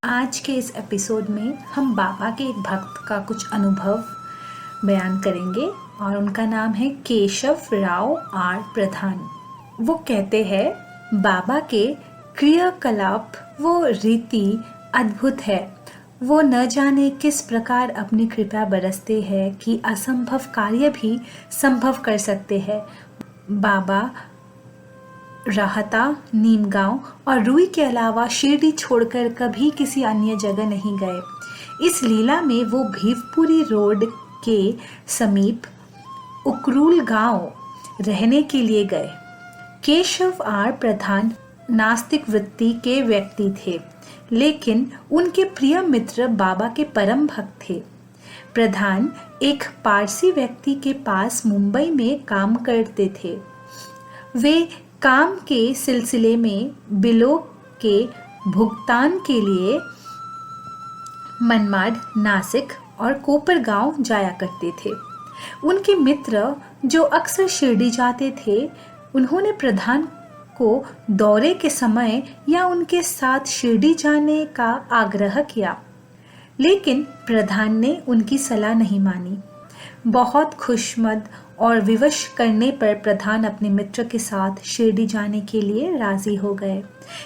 आज के इस एपिसोड में हम बाबा के एक भक्त का कुछ अनुभव बयान करेंगे और उनका नाम है केशव राव आर प्रधान। वो कहते हैं बाबा के क्रियाकलाप वो रीति अद्भुत है। वो न जाने किस प्रकार अपनी कृपा बरसते हैं कि असंभव कार्य भी संभव कर सकते हैं। बाबा राहता, नीमगांव और रुई के अलावा शिरडी छोड़कर कभी किसी अन्य जगह नहीं गए। इस लीला में वो भीवपुरी रोड के समीप उकरूल गांव रहने के लिए गए। केशव आर प्रधान नास्तिक वृत्ति के व्यक्ति थे, लेकिन उनके प्रिय मित्र बाबा के परम भक्त थे। प्रधान एक पारसी व्यक्ति के पास मुंबई में काम करते थे। वे काम के सिलसिले में बिलों के भुगतान के लिए मनमाड, नासिक और कोपरगांव जाया करते थे। उनके मित्र जो अक्सर शिरडी जाते थे, उन्होंने प्रधान को दौरे के समय या उनके साथ शिरडी जाने का आग्रह किया, लेकिन प्रधान ने उनकी सलाह नहीं मानी। बहुत खुशमद और विवश करने पर प्रधान अपने मित्र के साथ शिरडी जाने के लिए राजी हो गए।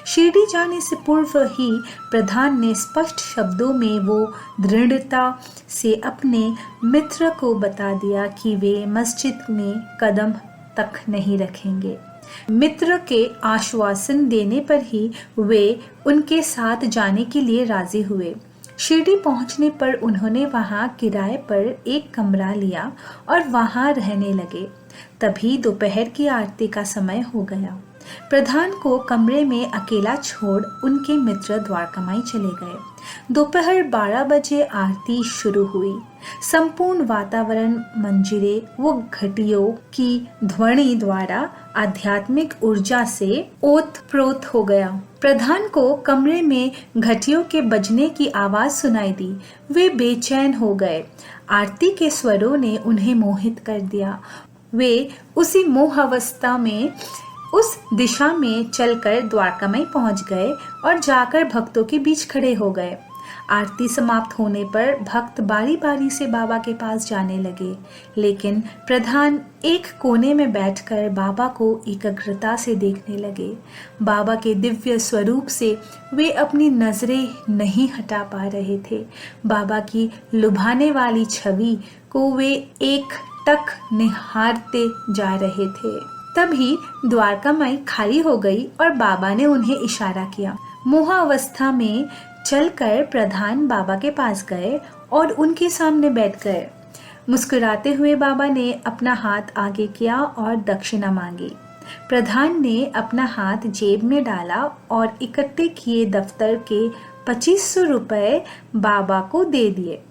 शिरडी जाने से पूर्व ही प्रधान ने स्पष्ट शब्दों में वो दृढ़ता से अपने मित्र को बता दिया कि वे मस्जिद में कदम तक नहीं रखेंगे। मित्र के आश्वासन देने पर ही वे उनके साथ जाने के लिए राजी हुए। शिरडी पहुंचने पर उन्होंने वहां किराए पर एक कमरा लिया और वहां रहने लगे। तभी दोपहर की आरती का समय हो गया। प्रधान को कमरे में अकेला छोड़ उनके मित्र द्वारकामाई चले गए। दोपहर 12 बजे आरती शुरू हुई। संपूर्ण वातावरण मंजीरे व घंटियों की ध्वनि द्वारा आध्यात्मिक ऊर्जा से ओतप्रोत हो गया। प्रधान को कमरे में घंटियों के बजने की आवाज सुनाई दी। वे बेचैन हो गए। आरती के स्वरों ने उन्हें मोहित कर दिया। वे उसी मोहावस्था में उस दिशा में चलकर द्वारकामाई पहुंच गए और जाकर भक्तों के बीच खड़े हो गए। आरती समाप्त होने पर भक्त बारी बारी से बाबा के पास जाने लगे, लेकिन प्रधान एक कोने में बैठकर बाबा को एकाग्रता से देखने लगे। बाबा के दिव्य स्वरूप से वे अपनी नजरें नहीं हटा पा रहे थे। बाबा की लुभाने वाली छवि को वे एक टक निहारते जा रहे थे। तभी द्वारकामाई खाली हो गई और बाबा ने उन्हें इशारा किया। मोहावस्था में चलकर प्रधान बाबा के पास गए और उनके सामने बैठ गए। मुस्कुराते हुए बाबा ने अपना हाथ आगे किया और दक्षिणा मांगी। प्रधान ने अपना हाथ जेब में डाला और इकट्ठे किए दफ्तर के 2500 रुपए बाबा को दे दिए।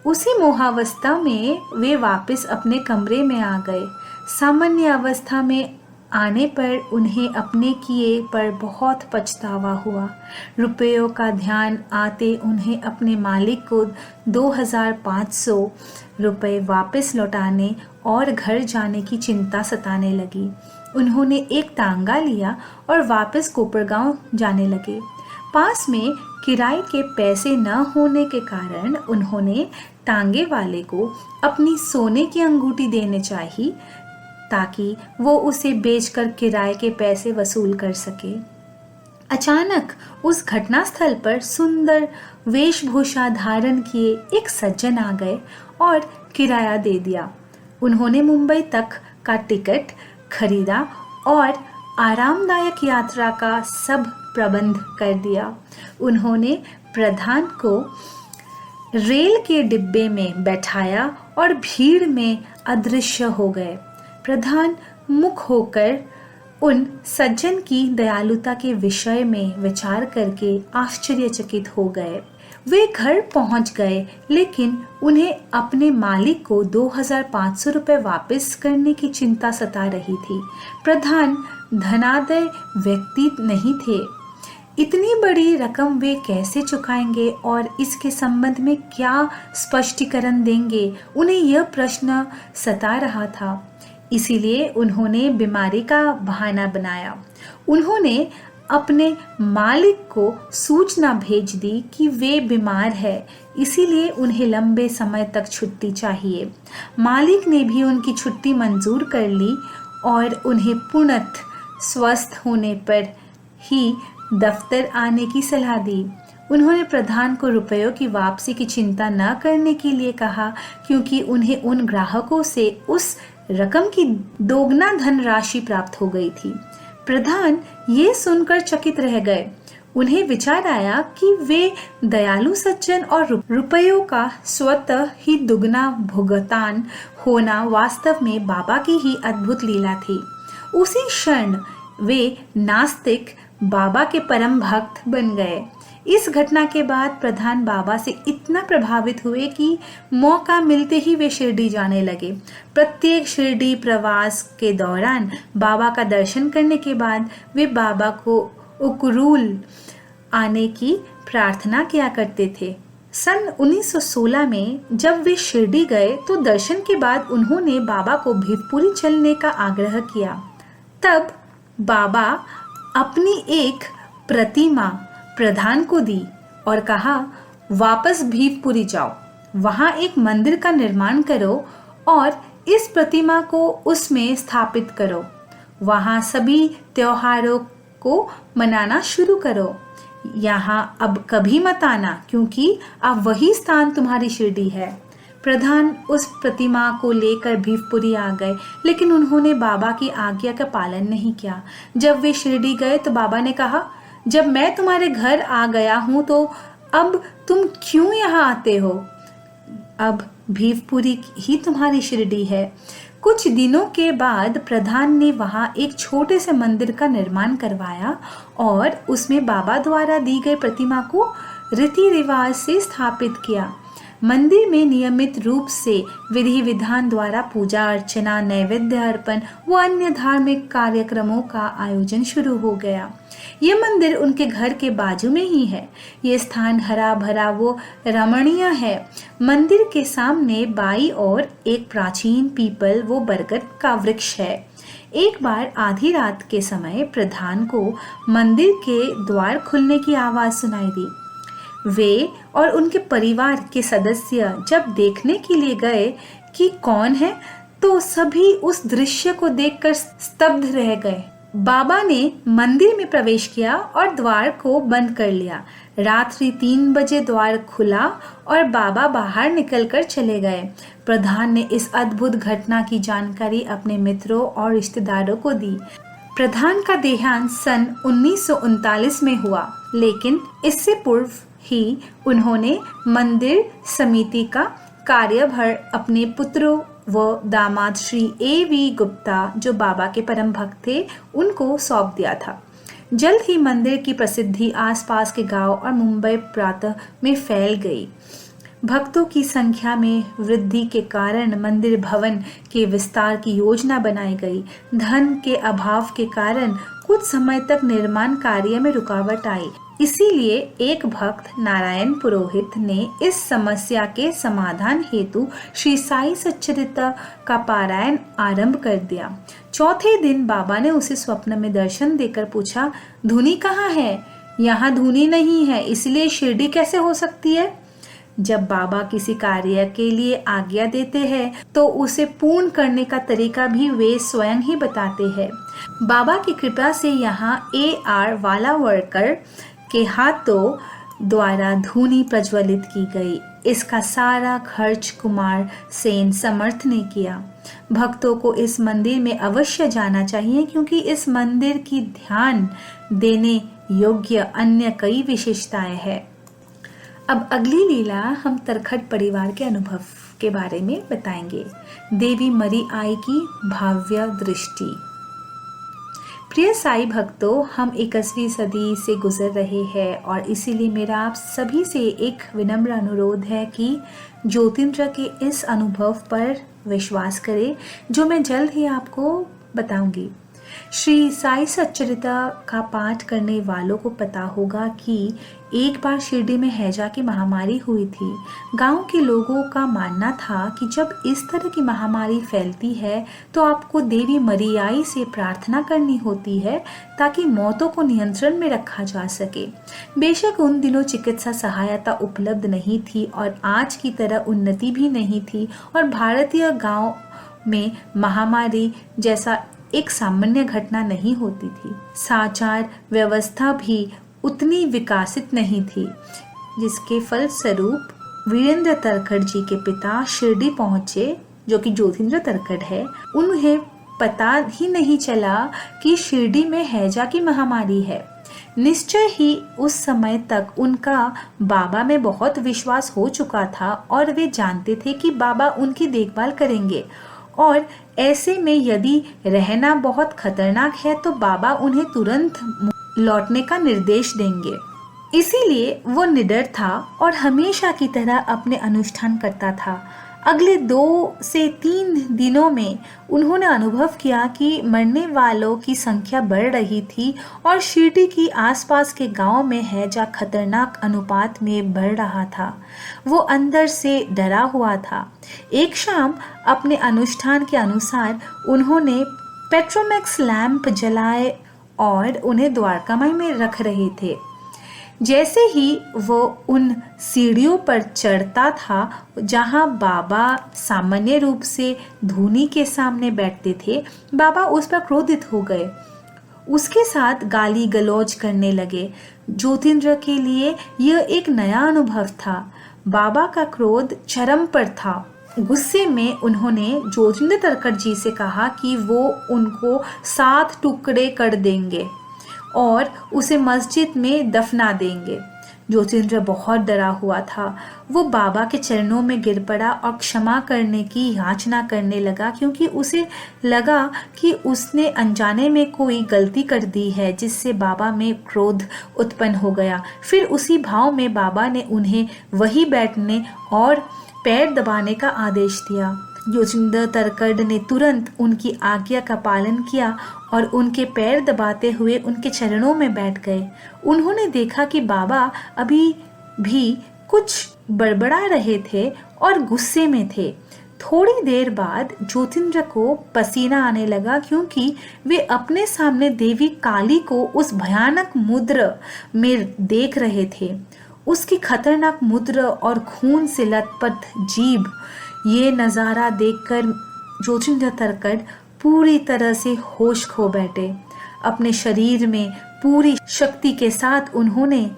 उसी मोहावस्था में वे वापस अपने कमरे में आ गए। सामान्य अवस्था में आने पर उन्हें अपने किए पर बहुत पछतावा हुआ। रुपयों का ध्यान आते उन्हें अपने मालिक को 2500 रुपये वापस लौटाने और घर जाने की चिंता सताने लगी। उन्होंने एक तांगा लिया और वापस कोपरगांव जाने लगे। पास में किराए के पैसे न होने के कारण उन्होंने तांगे वाले को अपनी सोने की अंगूठी देने चाहिए, ताकि वो उसे बेचकर किराए के पैसे वसूल कर सके। अचानक उस घटनास्थल पर सुंदर वेशभूषा धारण किए एक सज्जन आ गए और किराया दे दिया। उन्होंने मुंबई तक का टिकट खरीदा और आरामदायक यात्रा का सब प्रबंध कर दिया। उन्होंने प्रधान को रेल के डिब्बे में बैठाया और भीड़ में अदृश्य हो गए। प्रधान मुख होकर उन सज्जन की दयालुता के विषय में विचार करके आश्चर्यचकित हो गए। वे घर पहुंच गए, लेकिन उन्हें अपने मालिक को 2500 रुपये वापस करने की चिंता सता रही थी। प्रधान धनाढ्य व्यक्ति नहीं थे। इतनी बड़ी रकम वे कैसे चुकाएंगे और इसके संबंध में क्या स्पष्टीकरण देंगे, उन्हें यह प्रश्न सता रहा था। इसीलिए उन्होंने बीमारी का बहाना बनाया। उन्होंने अपने मालिक को सूचना भेज दी कि वे बीमार है, इसीलिए उन्हें लंबे समय तक छुट्टी चाहिए। मालिक ने भी उनकी छुट्टी मंजूर कर ली और उन्हें पूर्णतः स्वस्थ होने पर ही दफ्तर आने की सलाह दी। उन्होंने प्रधान को रुपयों की वापसी की चिंता न करने के लिए कहा, क्योंकि उन्हें उन ग्राहकों से उस रकम की दोगुना धनराशि प्राप्त हो गई थी। प्रधान ये सुनकर चकित रह गए। उन्हें विचार आया कि वे दयालु सज्जन और रुपयों का स्वतः ही दुगना भुगतान होना वास्तव में बाबा की ही अद्भुत लीला थी। उसी क्षण वे नास्तिक बाबा के परम भक्त बन गए। इस घटना के बाद प्रधान बाबा से इतना प्रभावित हुए कि मौका मिलते ही वे शिरडी जाने लगे। प्रत्येक शिरडी प्रवास के दौरान बाबा का दर्शन करने के बाद वे बाबा को उकरूल आने की प्रार्थना किया करते थे। सन 1916 में जब वे शिरडी गए तो दर्शन के बाद उन्होंने बाबा को भीवपुरी चलने का आग्रह किया। तब बाबा अपनी एक प्रतिमा प्रधान को दी और कहा, वापस भीवपुरी जाओ, वहां एक मंदिर का निर्माण करो और इस प्रतिमा को उसमें स्थापित करो। वहां सभी त्योहारों को मनाना शुरू करो। यहाँ अब कभी मत आना, क्योंकि अब वही स्थान तुम्हारी शिरडी है। प्रधान उस प्रतिमा को लेकर भीवपुरी आ गए, लेकिन उन्होंने बाबा की आज्ञा का पालन नहीं किया। जब वे शिरडी गए तो बाबा ने कहा, जब मैं तुम्हारे घर आ गया हूं तो अब तुम क्यों यहाँ आते हो? अब भीवपुरी ही तुम्हारी शिरडी है। कुछ दिनों के बाद प्रधान ने वहां एक छोटे से मंदिर का निर्माण करवाया और उसमें बाबा द्वारा दी गई प्रतिमा को रीति रिवाज से स्थापित किया। मंदिर में नियमित रूप से विधि विधान द्वारा पूजा अर्चना, नैवेद्य अर्पण व अन्य धार्मिक कार्यक्रमों का आयोजन शुरू हो गया। ये मंदिर उनके घर के बाजू में ही है। ये स्थान हरा भरा वो रमणीय है। मंदिर के सामने बाईं ओर एक प्राचीन पीपल वो बरगद का वृक्ष है। एक बार आधी रात के समय प्रधान को मंदिर के द्वार खुलने की आवाज सुनाई दी। वे और उनके परिवार के सदस्य जब देखने के लिए गए कि कौन है, तो सभी उस दृश्य को देखकर स्तब्ध रह गए। बाबा ने मंदिर में प्रवेश किया और द्वार को बंद कर लिया। रात्रि 3 बजे द्वार खुला और बाबा बाहर निकलकर चले गए। प्रधान ने इस अद्भुत घटना की जानकारी अपने मित्रों और रिश्तेदारों को दी। प्रधान का देहांत सन 1939 में हुआ, लेकिन इससे पूर्व ही उन्होंने मंदिर समिति का कार्यभार अपने पुत्रों व दामाद श्री A.V. गुप्ता, जो बाबा के परम भक्त थे, उनको सौंप दिया था। जल्द ही मंदिर की प्रसिद्धि आसपास के गांव और मुंबई प्रांत में फैल गई। भक्तों की संख्या में वृद्धि के कारण मंदिर भवन के विस्तार की योजना बनाई गई। धन के अभाव के कारण कुछ समय तक निर्माण कार्य में रुकावट आई। इसीलिए एक भक्त नारायण पुरोहित ने इस समस्या के समाधान हेतु श्री साई सच्चरित्र का पारायण आरंभ कर दिया। चौथे दिन बाबा ने उसे स्वप्न में दर्शन देकर पूछा, धुनी कहाँ है? यहाँ धुनी नहीं है, इसलिए शिरडी कैसे हो सकती है? जब बाबा किसी कार्य के लिए आज्ञा देते हैं तो उसे पूर्ण करने का तरीका भी वे स्वयं ही बताते हैं। बाबा की कृपा से यहाँ A.R. वालावलकर के हाथों द्वारा धूनी प्रज्वलित की गई। इसका सारा खर्च कुमार सेन समर्थ ने किया। भक्तों को इस मंदिर में अवश्य जाना चाहिए, क्योंकि इस मंदिर की ध्यान देने योग्य अन्य कई विशेषताएं हैं। अब अगली लीला हम तरखट परिवार के अनुभव के बारे में बताएंगे। देवी मरी आई की भाव्य दृष्टि। प्रिय साई भक्तों, हम 21वीं सदी से गुजर रहे हैं और इसीलिए मेरा आप सभी से एक विनम्र अनुरोध है कि ज्योतिन्द्र के इस अनुभव पर विश्वास करें, जो मैं जल्द ही आपको बताऊंगी। श्री साई सच्चरिता का पाठ करने वालों को पता होगा कि एक बार शिरडी में हैजा की महामारी हुई थी। गांव के लोगों का मानना था कि जब इस तरह की महामारी फैलती है तो आपको देवी मरियाई से प्रार्थना करनी होती है ताकि मौतों को नियंत्रण में रखा जा सके। बेशक उन दिनों चिकित्सा सहायता उपलब्ध नहीं थी और आज की तरह उन्नति भी नहीं थी और भारतीय गांव में महामारी जैसा एक सामान्य घटना नहीं होती थी। साचार व्यवस्था भी उतनी विकसित नहीं थी, जिसके फलस्वरूप वीरेंद्र तरखड़ जी के पिता शिरडी पहुंचे, जो कि ज्योतिन्द्र तरखड़ है। उन्हें पता ही नहीं चला कि शिरडी में हैजा की महामारी है। निश्चय ही उस समय तक उनका बाबा में बहुत विश्वास हो चुका था और वे जानते थे कि बाबा उनकी देखभाल करेंगे और ऐसे में यदि रहना बहुत खतरनाक है तो बाबा उन्हें तुरंत लौटने का निर्देश देंगे। इसीलिए वो निडर था और हमेशा की तरह अपने अनुष्ठान करता था। अगले 2 से 3 दिनों में उन्होंने अनुभव किया कि मरने वालों की संख्या बढ़ रही थी और शिरडी की आसपास के गांव में हैजा खतरनाक अनुपात में बढ़ रहा था। वो अंदर से डरा हुआ था। एक शाम अपने अनुष्ठान के अनुसार उन्होंने पेट्रोमैक्स लैंप जलाए और उन्हें द्वारकामाई में रख रहे थे। जैसे ही वो उन सीढ़ियों पर चढ़ता था जहां बाबा सामान्य रूप से धूनी के सामने बैठते थे, बाबा उस पर क्रोधित हो गए। उसके साथ गाली गलौज करने लगे। ज्योतिन्द्र के लिए यह एक नया अनुभव था। बाबा का क्रोध चरम पर था। गुस्से में उन्होंने ज्योतिन्द्र तरखड़ जी से कहा कि वो उनको 7 टुकड़े कर देंगे और उसे मस्जिद में दफना देंगे। ज्योतिन्द्र बहुत डरा हुआ था। वो बाबा के चरणों में गिर पड़ा और क्षमा करने की याचना करने लगा, क्योंकि उसे लगा कि उसने अनजाने में कोई गलती कर दी है जिससे बाबा में क्रोध उत्पन्न हो गया। फिर उसी भाव में बाबा ने उन्हें वहीं बैठने और पैर दबाने का आदेश दिया। ज्योतिन्द्र तरखड़ ने तुरंत उनकी आज्ञा का पालन किया और उनके पैर दबाते हुए उनके चरणों में बैठ गए। उन्होंने देखा कि बाबा अभी भी कुछ बड़बड़ा रहे थे और गुस्से में थे। थोड़ी देर बाद ज्योतिन्द्र को पसीना आने लगा, क्योंकि वे अपने सामने देवी काली को उस भयानक मुद्र में देख रहे थे। उसकी खतरनाक मुद्र और खून से लथपथ जीभ, ये नज़ारा देखकर ज्योतिन्द्र तरखड़ पूरी तरह से होश खो बैठे। अपने शरीर में पूरी शक्ति के साथ उन्होंने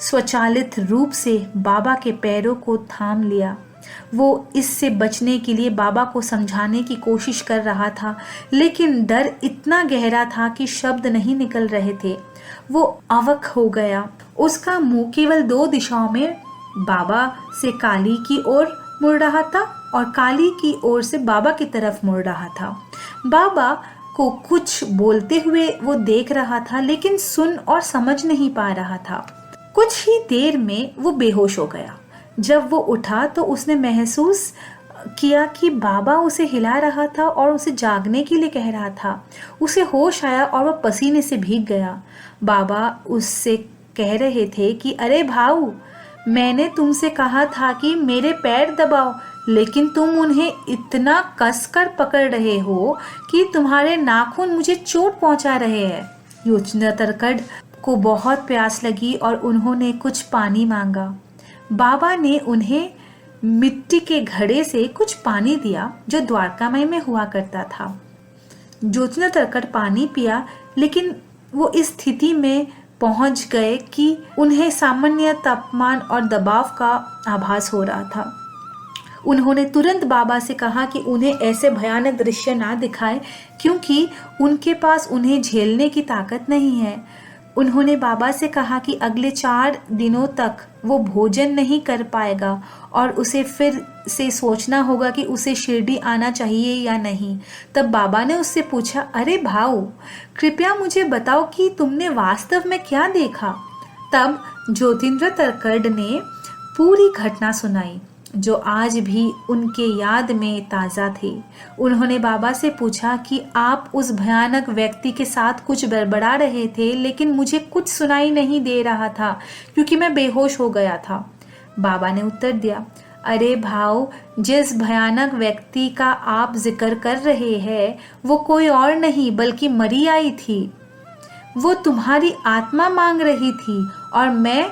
स्वचालित रूप से बाबा के पैरों को थाम लिया। वो इससे बचने के लिए बाबा को समझाने की कोशिश कर रहा था, लेकिन डर इतना गहरा था कि शब्द नहीं निकल रहे थे। वो अवक हो गया। उसका मुंह केवल 2 दिशाओं में बाबा से काली की ओर मुड़ रहा था और काली की ओर से बाबा की तरफ मुड़ रहा था। बाबा को कुछ बोलते हुए वो देख रहा था, लेकिन सुन और समझ नहीं पा रहा था। कुछ ही देर में वो बेहोश हो गया। जब वो उठा तो उसने महसूस किया कि बाबा उसे हिला रहा था और उसे जागने के लिए कह रहा था। उसे होश आया और वह पसीने से भीग गया। बाबा उससे कह रहे थे कि अरे भाऊ, मैंने तुमसे कहा था कि मेरे पैर दबाओ, लेकिन तुम उन्हें इतना कसकर पकड़ रहे हो कि तुम्हारे नाखून मुझे चोट पहुंचा रहे हैं। ज्योतिन्द्र तरखड़ को बहुत प्यास लगी और उन्होंने कुछ पानी मांगा। बाबा ने उन्हें मिट्टी के घड़े से कुछ पानी दिया जो द्वारकामाई में हुआ करता था। ज्योतिन्द्र तरखड़ पानी पिया, लेकिन वो इस स्थिति में पहुंच गए कि उन्हें सामान्य तापमान और दबाव का आभास हो रहा था। उन्होंने तुरंत बाबा से कहा कि उन्हें ऐसे भयानक दृश्य ना दिखाए, क्योंकि उनके पास उन्हें झेलने की ताकत नहीं है। उन्होंने बाबा से कहा कि अगले 4 दिनों तक वो भोजन नहीं कर पाएगा और उसे फिर से सोचना होगा कि उसे शिरडी आना चाहिए या नहीं। तब बाबा ने उससे पूछा, अरे भाऊ, कृपया मुझे बताओ कि तुमने वास्तव में क्या देखा। तब ज्योतिन्द्र तरखड़ ने पूरी घटना सुनाई। जो आज भी उनके याद में ताज़ा थी। उन्होंने बाबा से पूछा कि आप उस भयानक व्यक्ति के साथ कुछ बड़बड़ा रहे थे, लेकिन मुझे कुछ सुनाई नहीं दे रहा था क्योंकि मैं बेहोश हो गया था। बाबा ने उत्तर दिया, अरे भाव, जिस भयानक व्यक्ति का आप जिक्र कर रहे हैं वो कोई और नहीं बल्कि मरी आई थी। वो तुम्हारी आत्मा मांग रही थी और मैं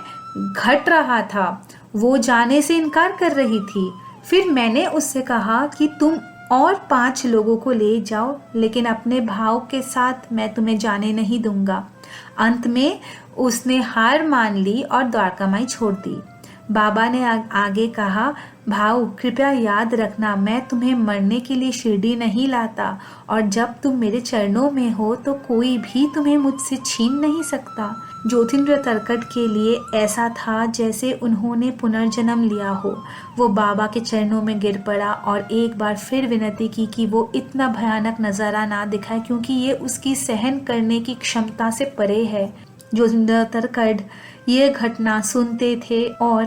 घट रहा था। वो जाने से इनकार कर रही थी। फिर मैंने उससे कहा कि तुम और 5 लोगों को ले जाओ, लेकिन अपने भाव के साथ मैं तुम्हें जाने नहीं दूंगा। अंत में उसने हार मान ली और द्वारकामाई छोड़ दी। बाबा ने आगे कहा, भाव, कृपया याद रखना, मैं तुम्हें मरने के लिए शिरडी नहीं लाता, और जब तुम मेरे चरणों में हो तो कोई भी तुम्हें मुझसे छीन नहीं सकता। ज्योतिन्द्र तरकट के लिए ऐसा था जैसे उन्होंने पुनर्जन्म लिया हो। वो बाबा के चरणों में गिर पड़ा और एक बार फिर विनती की कि वो इतना भयानक नज़ारा ना दिखाए, क्योंकि ये उसकी सहन करने की क्षमता से परे है। ज्योतिन्द्र तरकट ये घटना सुनते थे और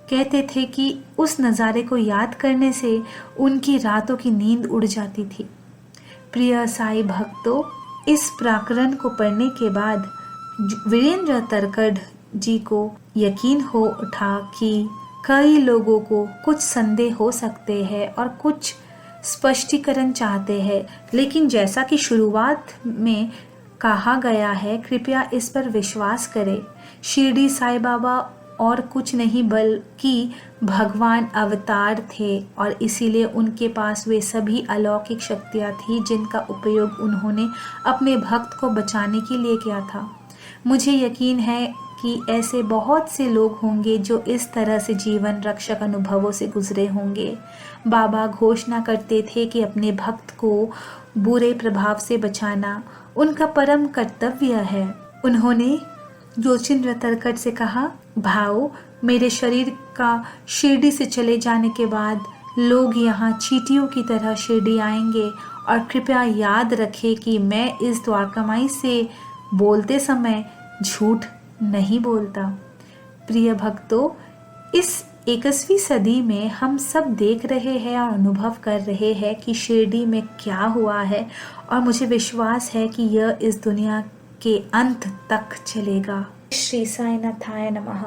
कहते थे कि उस नज़ारे को याद करने से उनकी रातों की नींद उड़ जाती थी। प्रिय साई भक्तों, इस प्रकरण को पढ़ने के बाद वीरेंद्र तरकट जी को यकीन हो उठा कि कई लोगों को कुछ संदेह हो सकते हैं और कुछ स्पष्टीकरण चाहते हैं, लेकिन जैसा कि शुरुआत में कहा गया है, कृपया इस पर विश्वास करें। शिरडी साई बाबा और कुछ नहीं बल्कि भगवान अवतार थे और इसीलिए उनके पास वे सभी अलौकिक शक्तियाँ थी जिनका उपयोग उन्होंने अपने भक्त को बचाने के लिए किया था। मुझे यकीन है कि ऐसे बहुत से लोग होंगे जो इस तरह से जीवन रक्षक अनुभवों से गुजरे होंगे। बाबा घोषणा करते थे कि अपने भक्त को बुरे प्रभाव से बचाना उनका परम कर्तव्य है। उन्होंने ज्योतिन्द्र तरकट से कहा, भाव, मेरे शरीर का शिरडी से चले जाने के बाद लोग यहाँ चींटियों की तरह शिरडी आएंगे, और कृपया याद रखें कि मैं इस द्वारकामाई से बोलते समय झूठ नहीं बोलता। प्रिय भक्तों, इस 21वीं सदी में हम सब देख रहे हैं और अनुभव कर रहे हैं कि शिरडी में क्या हुआ है, और मुझे विश्वास है कि यह इस दुनिया के अंत तक चलेगा। श्री साईनाथाय नमः।